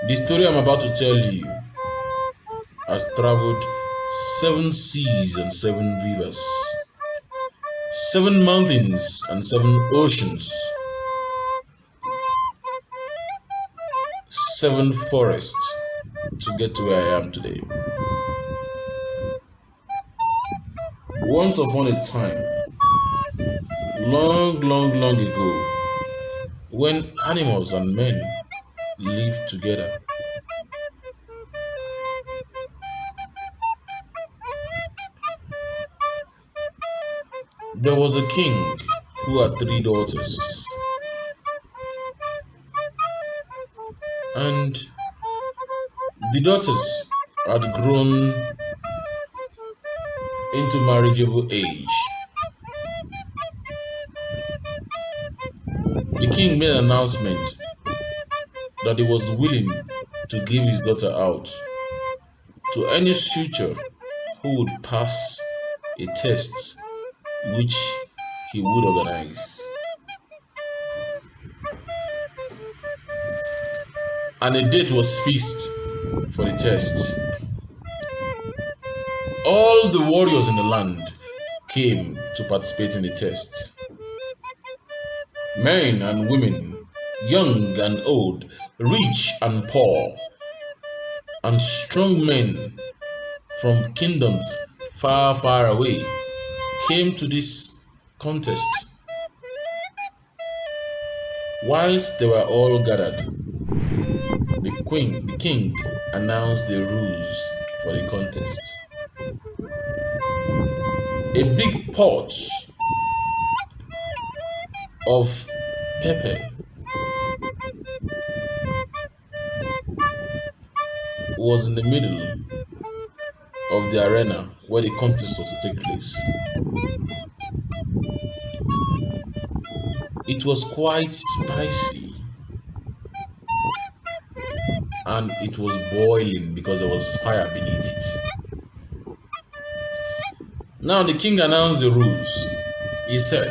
The story I'm about to tell you has traveled 7 seas and 7 rivers, 7 mountains and 7 oceans, 7 forests to get to where I am today. Once upon a time, long ago, when animals and men lived together, there was a king who had 3 daughters, and the daughters had grown into marriageable age. The king made an announcement that he was willing to give his daughter out to any suitor who would pass a test which he would organize. And a date was fixed for the test. All the warriors in the land came to participate in the test. Men and women, young and old, rich and poor, and strong men from kingdoms far away came to this contest. Whilst they were all gathered, the king announced the rules for the contest. A big pot of pepper was in the middle of the arena where the contest was to take place. It was quite spicy and it was boiling because there was fire beneath it. Now the king announced the rules. He said,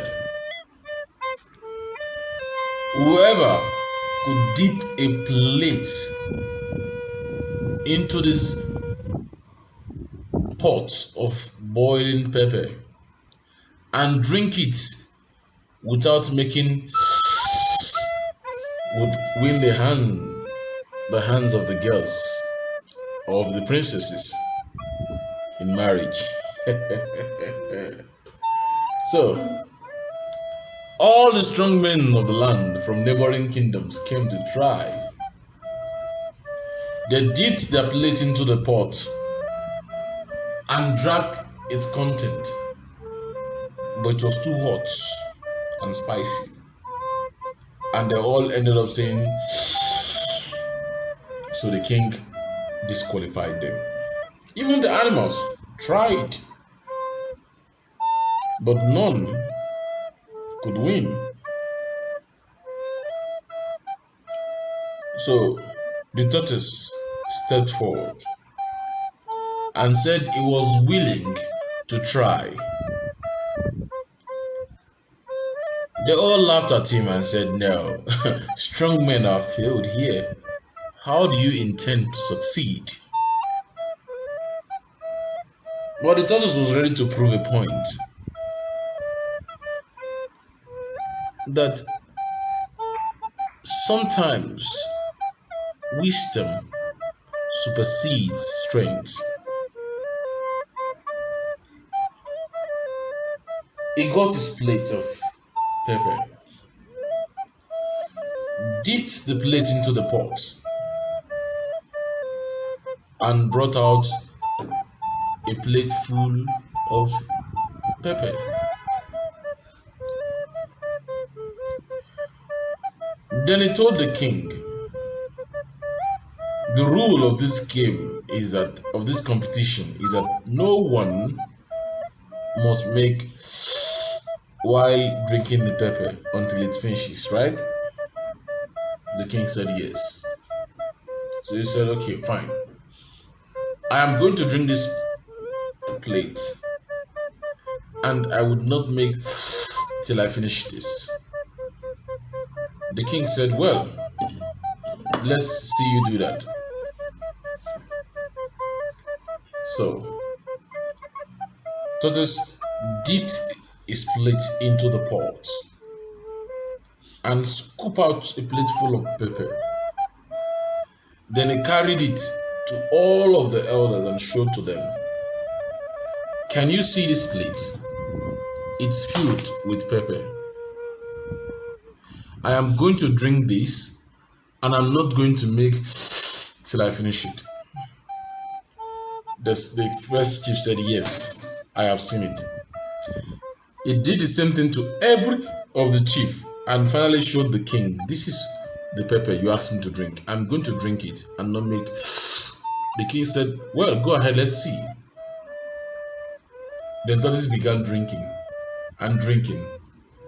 whoever could dip a plate into this pot of boiling pepper and drink it without making would win the hands of the girls or of the princesses in marriage. So all the strong men of the land from neighboring kingdoms came to try. They dipped their plate into the pot and drank its content, but it was too hot and spicy, and they all ended up saying, so the king disqualified them. Even the animals tried, but none could win. So the tortoise stepped forward and said he was willing to try. They all laughed at him and said, no, strong men are failed here. How do you intend to succeed? But the tortoise was ready to prove a point that sometimes wisdom supersedes strength. He got his plate of pepper, dipped the plate into the pot, and brought out a plate full of pepper. Then he told the king, the rule of this game is that, of this competition, is that no one must make while drinking the pepper until it finishes, right? The king said yes. So he said, okay, fine. I am going to drink this plate and I would not make till I finish this. The king said, well, Let's see you do that. So, tortoise dipped his plate into the pot and scooped out a plate full of pepper. Then he carried it to all of the elders and showed to them, "Can you see this plate? It's filled with pepper. I am going to drink this, and I'm not going to make till I finish it." The first chief said, "Yes, I have seen it." He did the same thing to every of the chief and finally showed the king, "This is the pepper you asked me to drink. I'm going to drink it and not make." The king said, "Well, go ahead, let's see." Then tortoise began drinking and drinking.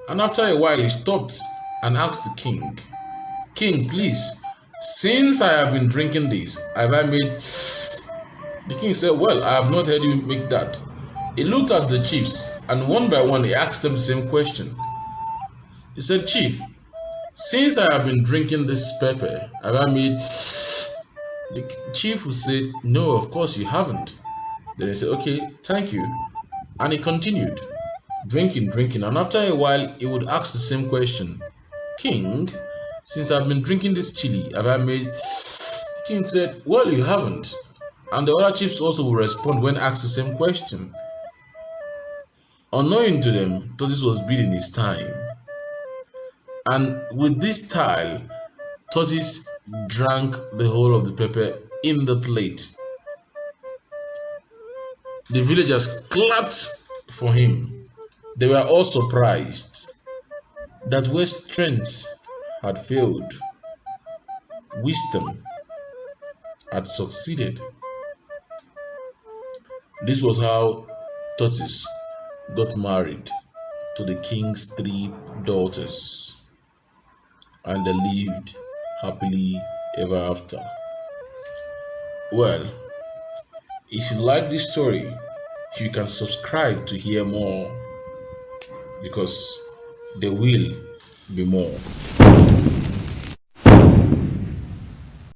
And after a while, he stopped and asked the king, "King, please, since I have been drinking this, have I made..." The king said, "Well, I have not heard you make that." He looked at the chiefs, and one by one he asked them the same question. He said, "Chief, since I have been drinking this pepper, have I made..." The chief would say, "No, of course you haven't." Then he said, "Okay, thank you." And he continued drinking, drinking. And after a while, he would ask the same question, "King, since I've been drinking this chili, have I made..." The king said, "Well, you haven't." And the other chiefs also will respond when asked the same question. Unknowing to them, tortoise was biding his time. And with this style, tortoise drank the whole of the pepper in the plate. The villagers clapped for him. They were all surprised that where strength had failed, wisdom had succeeded. This was how tortoise got married to the king's 3 daughters, and they lived happily ever after. Well, if you like this story, you can subscribe to hear more, because there will be more.